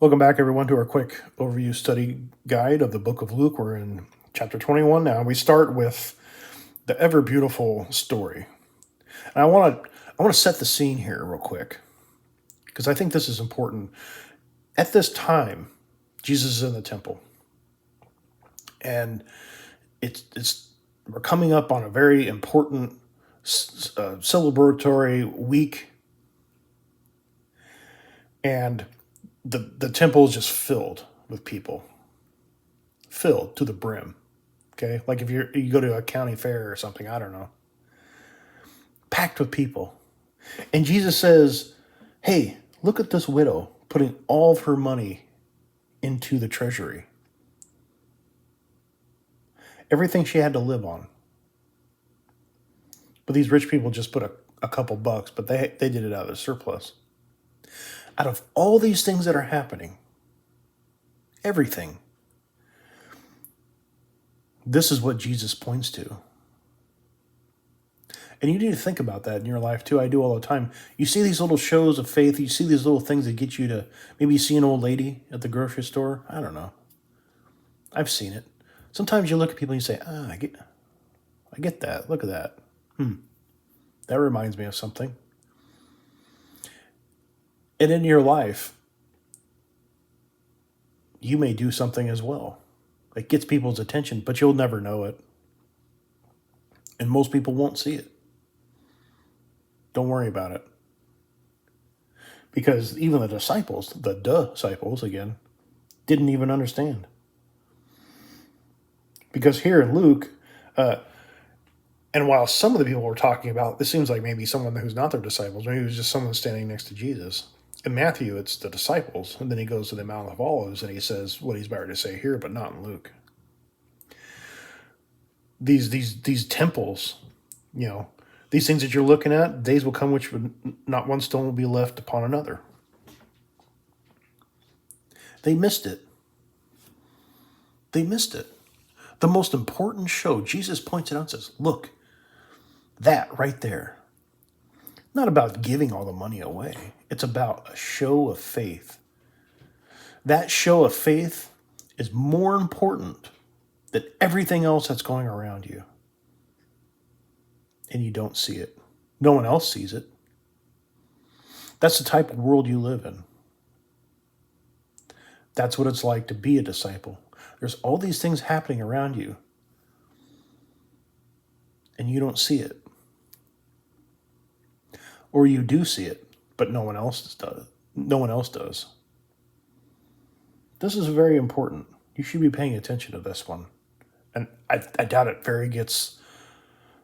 Welcome back, everyone, to our quick overview study guide of the book of Luke. We're in chapter 21 now. We start with the ever beautiful story. And I want to set the scene here real quick because I think this is important. At this time, Jesus is in the temple, and it's we're coming up on a very important celebratory week, and the temple is just filled with people, filled to the brim. Okay, like if you go to a county fair or something, I don't know, packed with people. And Jesus says, "Hey, look at this widow putting all of her money into the treasury. Everything she had to live on." But these rich people just put a couple bucks, but they did it out of their surplus. Out of all these things that are happening, everything, this is what Jesus points to. And you need to think about that in your life too. I do all the time. You see these little shows of faith. You see these little things that get you to maybe you see an old lady at the grocery store. I don't know. I've seen it. Sometimes you look at people and you say, I get that. Look at that. That reminds me of something. And in your life, you may do something as well. It gets people's attention, but you'll never know it. And most people won't see it. Don't worry about it. Because even the disciples again, didn't even understand. Because here in Luke, and while some of the people were talking about, this seems like maybe someone who's not their disciples, maybe it was just someone standing next to Jesus. In Matthew, it's the disciples, and then he goes to the Mount of Olives and he says what he's about to say here, but not in Luke. These temples, these things that you're looking at, days will come which would not one stone will be left upon another. They missed it. They missed it. The most important show, Jesus points it out and says, look, that right there. Not about giving all the money away. It's about a show of faith. That show of faith is more important than everything else that's going around you. And you don't see it. No one else sees it. That's the type of world you live in. That's what it's like to be a disciple. There's all these things happening around you, and you don't see it. Or you do see it, but no one else does. No one else does. This is very important. You should be paying attention to this one. And I doubt it gets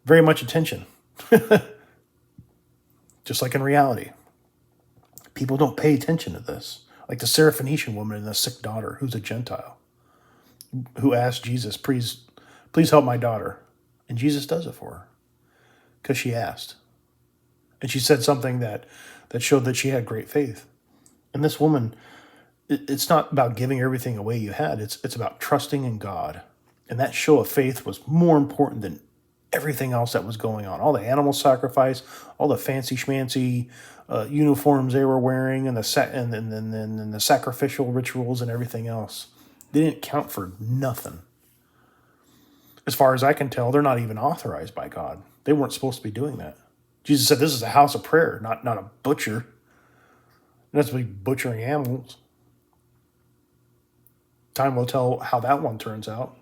very much attention. Just like in reality. People don't pay attention to this. Like the Syrophoenician woman and the sick daughter who's a Gentile, who asked Jesus, please help my daughter. And Jesus does it for her because she asked. And she said something that showed that she had great faith. And this woman, it's not about giving everything away you had. It's about trusting in God. And that show of faith was more important than everything else that was going on. All the animal sacrifice, all the fancy schmancy uniforms they were wearing, and the sacrificial rituals and everything else. They didn't count for nothing. As far as I can tell, they're not even authorized by God. They weren't supposed to be doing that. Jesus said this is a house of prayer, not a butcher. You're not supposed to be butchering animals. Time will tell how that one turns out,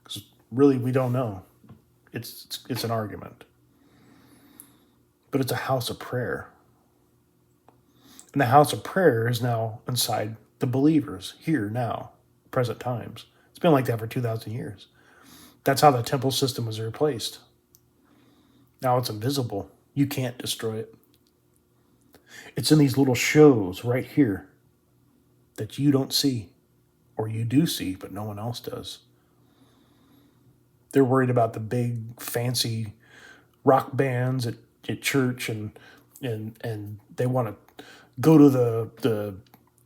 because really we don't know. It's an argument. But it's a house of prayer. And the house of prayer is now inside the believers, here, now, present times. It's been like that for 2,000 years. That's how the temple system was replaced. Now it's invisible. You can't destroy it. It's in these little shows right here that you don't see, or you do see, but no one else does. They're worried about the big, fancy rock bands at church, and they want to go to the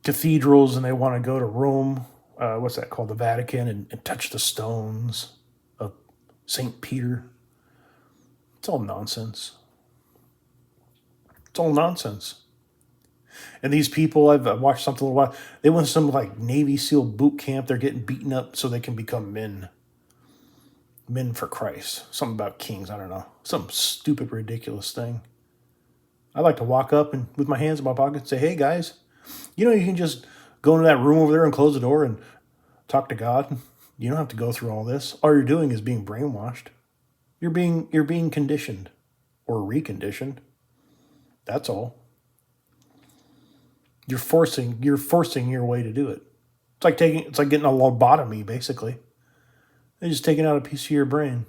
cathedrals, and they want to go to Rome, what's that called, the Vatican, and touch the stones of St. Peter. It's all nonsense. It's all nonsense. And these people, I've watched something a little while, they went to some like Navy SEAL boot camp. They're getting beaten up so they can become men. Men for Christ. Something about kings, I don't know. Some stupid, ridiculous thing. I like to walk up and with my hands in my pocket and say, hey guys, you can just go into that room over there and close the door and talk to God. You don't have to go through all this. All you're doing is being brainwashed. You're being conditioned or reconditioned. That's all. You're forcing your way to do it. It's like getting a lobotomy, basically. They're just taking out a piece of your brain.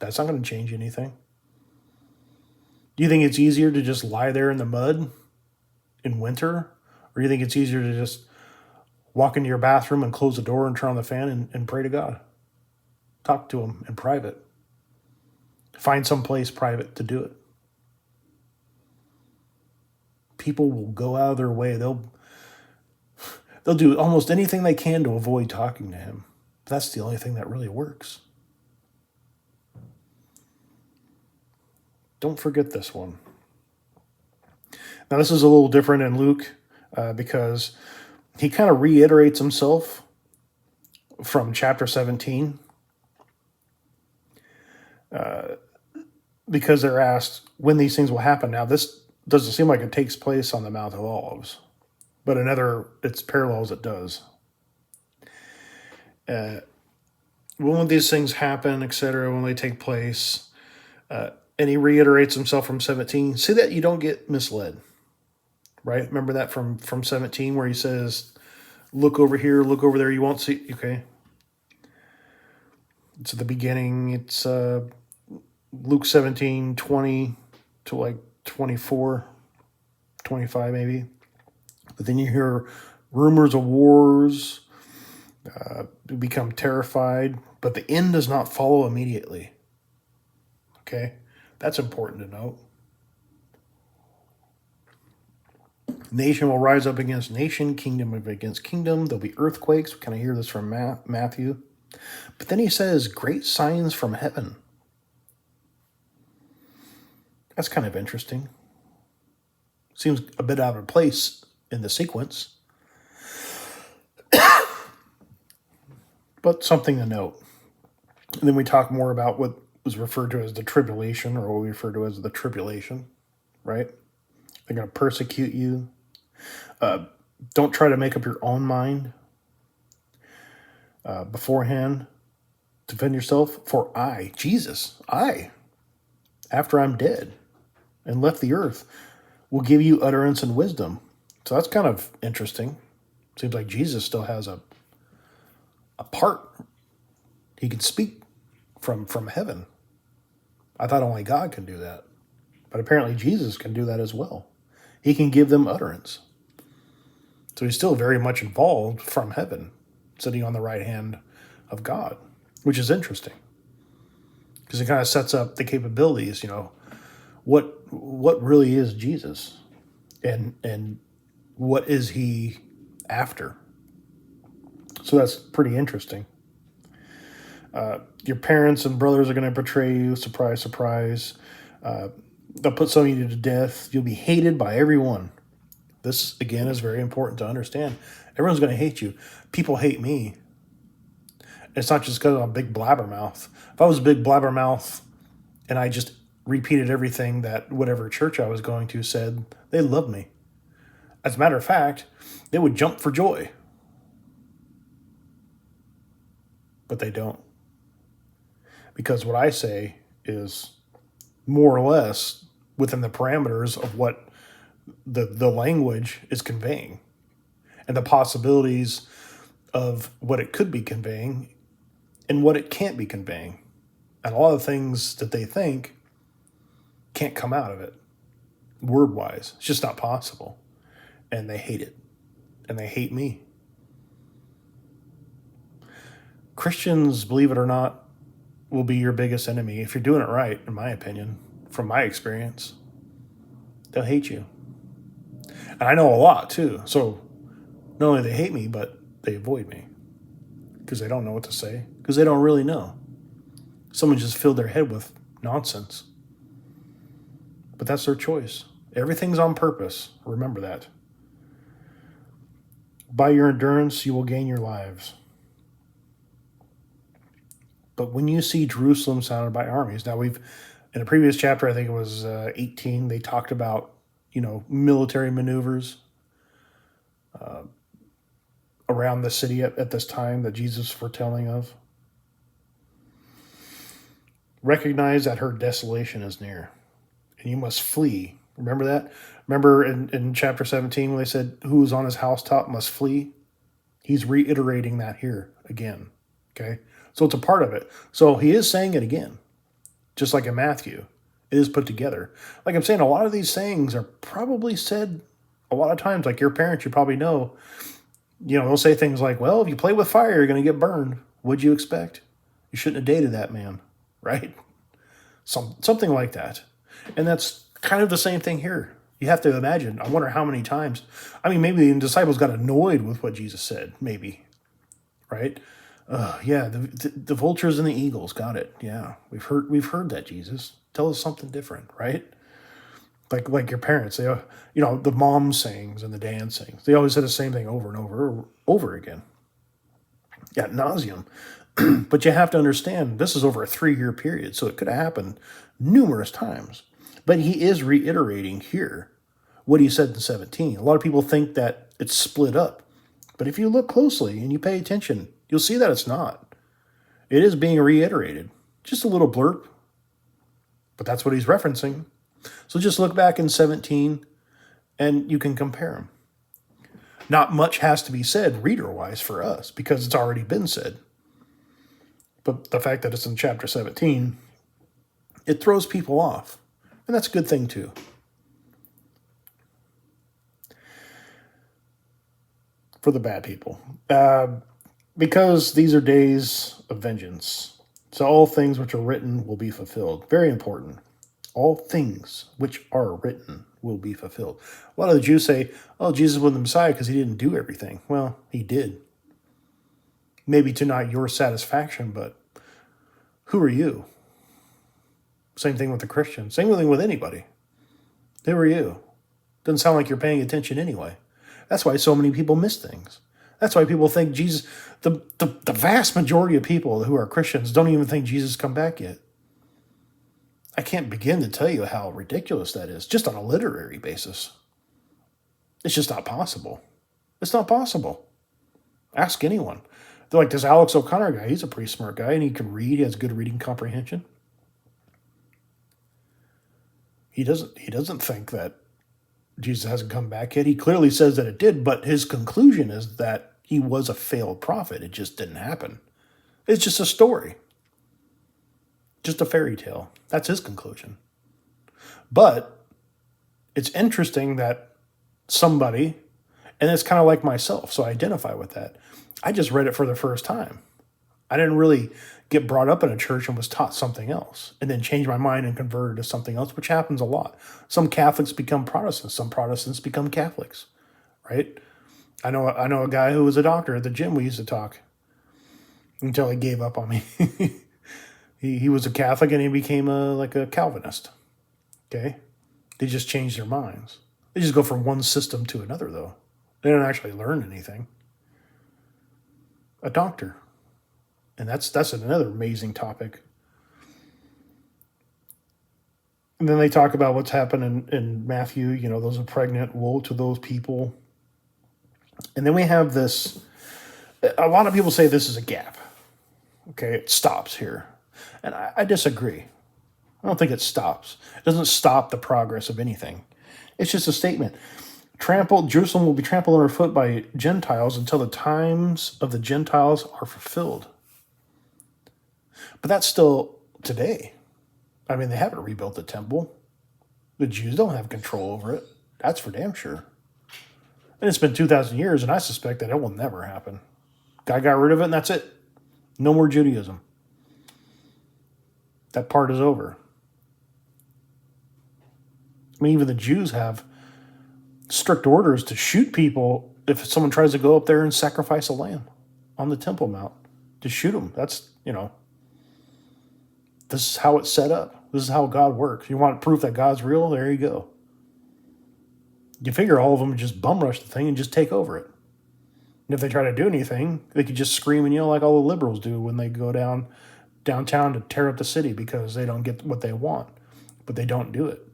That's not going to change anything. Do you think it's easier to just lie there in the mud in winter? Or do you think it's easier to just walk into your bathroom and close the door and turn on the fan and pray to God? Talk to him in private. Find some place private to do it. People will go out of their way. They'll do almost anything they can to avoid talking to him. That's the only thing that really works. Don't forget this one. Now, this is a little different in Luke because he kind of reiterates himself from chapter 17 because they're asked when these things will happen. Now, this doesn't seem like it takes place on the Mount of Olives, but its parallels it does. When these things happen, etc., when they take place, and he reiterates himself from 17. See that you don't get misled, right? Remember that from 17 where he says, look over here, look over there, you won't see. Okay. It's at the beginning. It's Luke 17, 20 to like 24, 25 maybe. But then you hear rumors of wars, you become terrified, but the end does not follow immediately. Okay? That's important to note. Nation will rise up against nation, kingdom against kingdom. There'll be earthquakes. We kind of hear this from Matthew. But then he says, great signs from heaven. That's kind of interesting. Seems a bit out of place in the sequence. But something to note. And then we talk more about what was referred to as the tribulation, or what we refer to as the tribulation, right? They're going to persecute you. Don't try to make up your own mind beforehand. Defend yourself. For Jesus, after I'm dead and left the earth, will give you utterance and wisdom. So that's kind of interesting. Seems like Jesus still has a part. He can speak from heaven. I thought only God can do that. But apparently Jesus can do that as well. He can give them utterance. So he's still very much involved from heaven, sitting on the right hand of God, which is interesting. Because it kind of sets up the capabilities, what really is Jesus? And what is he after? So that's pretty interesting. Your parents and brothers are going to betray you. Surprise, surprise. They'll put some of you to death. You'll be hated by everyone. This, again, is very important to understand. Everyone's going to hate you. People hate me. It's not just because I'm a big blabbermouth. If I was a big blabbermouth and I just repeated everything that whatever church I was going to said, they love me. As a matter of fact, they would jump for joy. But they don't. Because what I say is more or less within the parameters of what the language is conveying and the possibilities of what it could be conveying and what it can't be conveying. And a lot of things that they think can't come out of it word-wise. It's just not possible. And they hate it. And they hate me. Christians, believe it or not, will be your biggest enemy. If you're doing it right, in my opinion, from my experience, they'll hate you. And I know a lot, too. So not only they hate me, but they avoid me. Because they don't know what to say. Because they don't really know. Someone just filled their head with nonsense. But that's their choice. Everything's on purpose. Remember that. By your endurance, you will gain your lives. But when you see Jerusalem surrounded by armies, now we've, in a previous chapter, I think it was 18, they talked about, military maneuvers around the city at this time that Jesus is foretelling of. Recognize that her desolation is near, and you must flee. Remember that? Remember in chapter 17 when they said, who is on his housetop must flee? He's reiterating that here again. Okay? So it's a part of it. So he is saying it again, just like in Matthew. It is put together. Like I'm saying, a lot of these sayings are probably said a lot of times, like your parents, you probably know, they'll say things like, well, if you play with fire, you're going to get burned. What'd you expect? You shouldn't have dated that man, right? Something like that. And that's kind of the same thing here. You have to imagine, I wonder how many times, maybe the disciples got annoyed with what Jesus said, maybe, right? The vultures and the eagles, got it. Yeah, we've heard that, Jesus. Tell us something different, right? Like your parents, they, the mom sayings and the dad sayings, they always said the same thing over and over again, ad nauseum. But you have to understand, this is over a 3-year period, so it could have happened numerous times. But he is reiterating here what he said in 17. A lot of people think that it's split up. But if you look closely and you pay attention, you'll see that it's not. It is being reiterated. Just a little blurb. But that's what he's referencing. So just look back in 17 and you can compare them. Not much has to be said reader-wise for us because it's already been said. But the fact that it's in chapter 17, it throws people off. And that's a good thing too. For the bad people. Because these are days of vengeance. So all things which are written will be fulfilled. Very important. All things which are written will be fulfilled. A lot of the Jews say, oh, Jesus was the Messiah because he didn't do everything. Well, he did. Maybe to not your satisfaction, but who are you? Same thing with the Christians. Same thing with anybody. Who are you? Doesn't sound like you're paying attention anyway. That's why so many people miss things. That's why people think Jesus, the vast majority of people who are Christians don't even think Jesus come back yet. I can't begin to tell you how ridiculous that is, just on a literary basis. It's just not possible. It's not possible. Ask anyone. They're like, this Alex O'Connor guy, he's a pretty smart guy, and he can read, he has good reading comprehension. He doesn't think that Jesus hasn't come back yet. He clearly says that it did, but his conclusion is that he was a failed prophet. It just didn't happen. It's just a story. Just a fairy tale. That's his conclusion. But it's interesting that somebody, and it's kind of like myself, so I identify with that. I just read it for the first time. I didn't really get brought up in a church and was taught something else and then changed my mind and converted to something else, which happens a lot. Some Catholics become Protestants. Some Protestants become Catholics, right? I know a guy who was a doctor at the gym. We used to talk until he gave up on me. He was a Catholic and he became a Calvinist. Okay? They just changed their minds. They just go from one system to another, though. They don't actually learn anything. A doctor. And that's another amazing topic. And then they talk about what's happened in Matthew. Those are pregnant. Woe to those people. And then we have this. A lot of people say this is a gap. Okay, it stops here. And I disagree. I don't think it stops. It doesn't stop the progress of anything. It's just a statement. Jerusalem will be trampled underfoot by Gentiles until the times of the Gentiles are fulfilled. But that's still today. They haven't rebuilt the temple. The Jews don't have control over it. That's for damn sure. And it's been 2,000 years, and I suspect that it will never happen. God got rid of it, and that's it. No more Judaism. That part is over. Even the Jews have strict orders to shoot people if someone tries to go up there and sacrifice a lamb on the Temple Mount. To shoot them. That's, this is how it's set up. This is how God works. You want proof that God's real? There you go. You figure all of them just bum rush the thing and just take over it. And if they try to do anything, they could just scream and yell like all the liberals do when they go downtown to tear up the city because they don't get what they want. But they don't do it.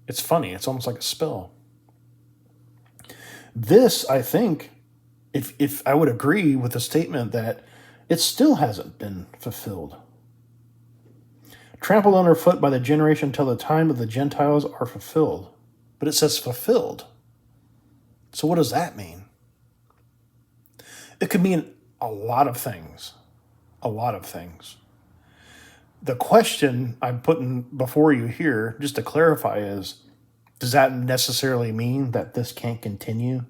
It's funny. It's almost like a spell. This, I think, if I would agree with the statement that it still hasn't been fulfilled. Trampled underfoot by the generation till the time of the Gentiles are fulfilled. But it says fulfilled. So what does that mean? It could mean a lot of things. A lot of things. The question I'm putting before you here, just to clarify, is does that necessarily mean that this can't continue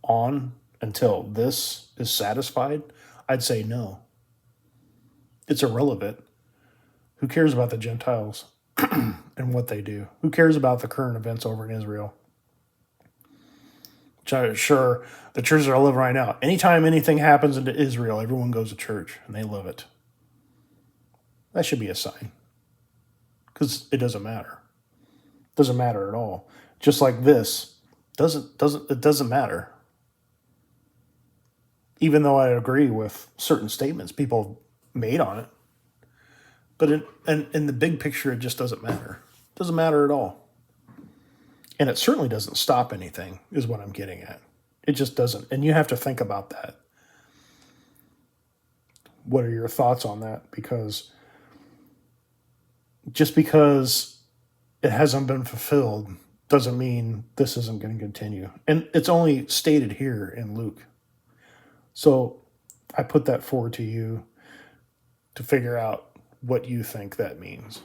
on until this is satisfied? I'd say no. It's irrelevant. Who cares about the Gentiles and what they do? Who cares about the current events over in Israel? Sure, the churches are living right now. Anytime anything happens into Israel, everyone goes to church and they love it. That should be a sign. Because it doesn't matter. It doesn't matter at all. Just like this, it doesn't matter. Even though I agree with certain statements people made on it. But in the big picture, it just doesn't matter. It doesn't matter at all. And it certainly doesn't stop anything, is what I'm getting at. It just doesn't. And you have to think about that. What are your thoughts on that? Because just because it hasn't been fulfilled doesn't mean this isn't going to continue. And it's only stated here in Luke. So I put that forward to you to figure out what you think that means.